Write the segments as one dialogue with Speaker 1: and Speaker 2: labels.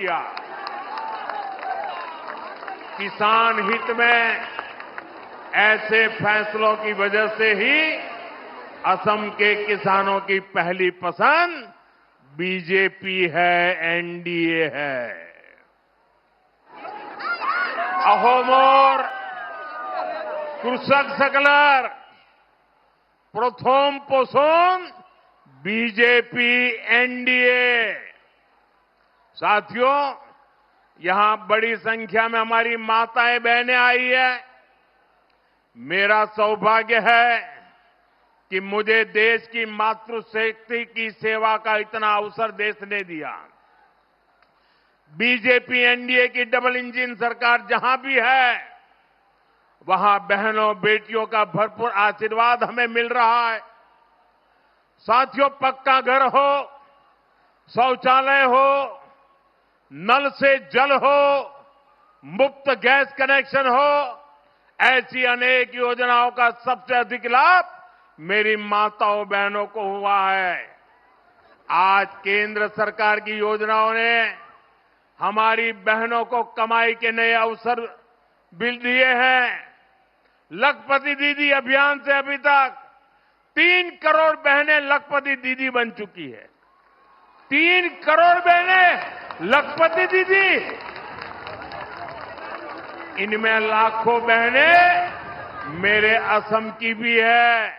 Speaker 1: किया। किसान हित में ऐसे फैसलों की वजह से ही असम के किसानों की पहली पसंद बीजेपी है, एनडीए है। अहोमोर कृषक सकलर प्रथम पोषण बीजेपी, एनडीए। साथियों, यहां बड़ी संख्या में हमारी माताएं बहनें आई है। मेरा सौभाग्य है कि मुझे देश की मातृशक्ति की सेवा का इतना अवसर देश ने दिया। बीजेपी एनडीए की डबल इंजन सरकार जहां भी है, वहां बहनों बेटियों का भरपूर आशीर्वाद हमें मिल रहा है। साथियों, पक्का घर हो, शौचालय हो, नल से जल हो, मुफ्त गैस कनेक्शन हो, ऐसी अनेक योजनाओं का सबसे अधिक लाभ मेरी माताओं बहनों को हुआ है। आज केंद्र सरकार की योजनाओं ने हमारी बहनों को कमाई के नए अवसर भी दिए हैं। लखपति दीदी अभियान से अभी तक 3 करोड़ बहनें लखपति दीदी बन चुकी है। 3 करोड़ बहनें लखपति दीदी। इनमें लाखों बहनें मेरे असम की भी है।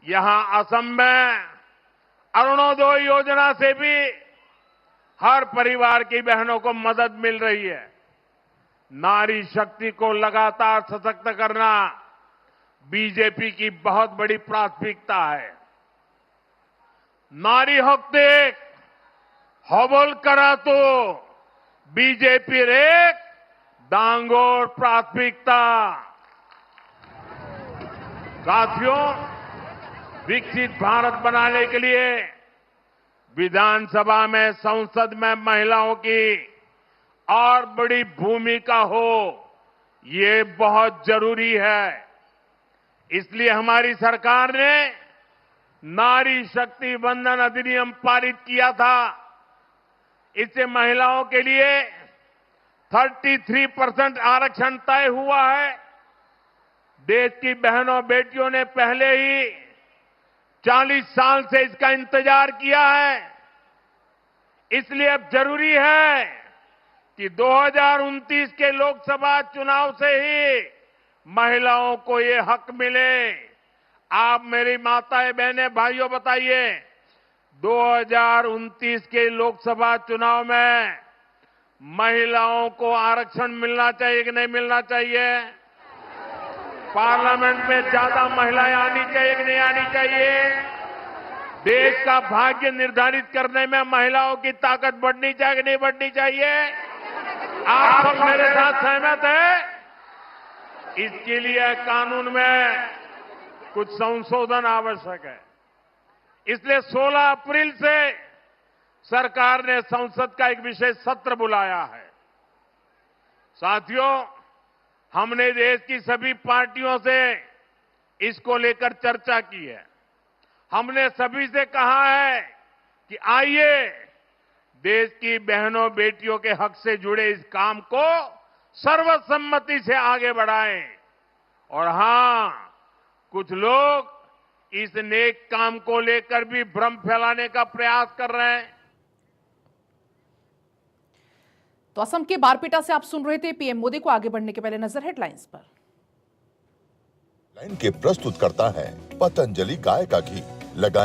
Speaker 1: यहां असम में अरुणोदय योजना से भी हर परिवार की बहनों को मदद मिल रही है। नारी शक्ति को लगातार सशक्त करना बीजेपी की बहुत बड़ी प्राथमिकता है। नारी हक देख हबल करा तो बीजेपी रेक दांगोर प्राथमिकता। साथियों, विकसित भारत बनाने के लिए विधानसभा में, संसद में महिलाओं की और बड़ी भूमिका हो, ये बहुत जरूरी है। इसलिए हमारी सरकार ने नारी शक्ति वंदन अधिनियम पारित किया था। इससे महिलाओं के लिए 33% आरक्षण तय हुआ है। देश की बहनों बेटियों ने पहले ही 40 साल से इसका इंतजार किया है। इसलिए अब जरूरी है कि 2029 के लोकसभा चुनाव से ही महिलाओं को ये हक मिले। आप मेरी माताएं बहनें भाइयों बताइए, 2029 के लोकसभा चुनाव में महिलाओं को आरक्षण मिलना चाहिए कि नहीं मिलना चाहिए? पार्लियामेंट में ज्यादा महिलाएं आनी चाहिए कि नहीं आनी चाहिए? देश का भाग्य निर्धारित करने में महिलाओं की ताकत बढ़नी चाहिए कि नहीं बढ़नी चाहिए? आप सब मेरे साथ सहमत हैं? इसके लिए कानून में कुछ संशोधन आवश्यक है। इसलिए 16 अप्रैल से सरकार ने संसद का एक विशेष सत्र बुलाया है। साथियों, हमने देश की सभी पार्टियों से इसको लेकर चर्चा की है। हमने सभी से कहा है कि आइए देश की बहनों बेटियों के हक से जुड़े इस काम को सर्वसम्मति से आगे बढ़ाएं। और हां, कुछ लोग इस नेक काम को लेकर भी भ्रम फैलाने का प्रयास कर रहे हैं।
Speaker 2: तो असम के बारपेटा से आप सुन रहे थे पीएम मोदी को। आगे बढ़ने के पहले नजर हेडलाइंस पर।
Speaker 3: लाइन के प्रस्तुत करता है पतंजलि गाय का घी। लगाएं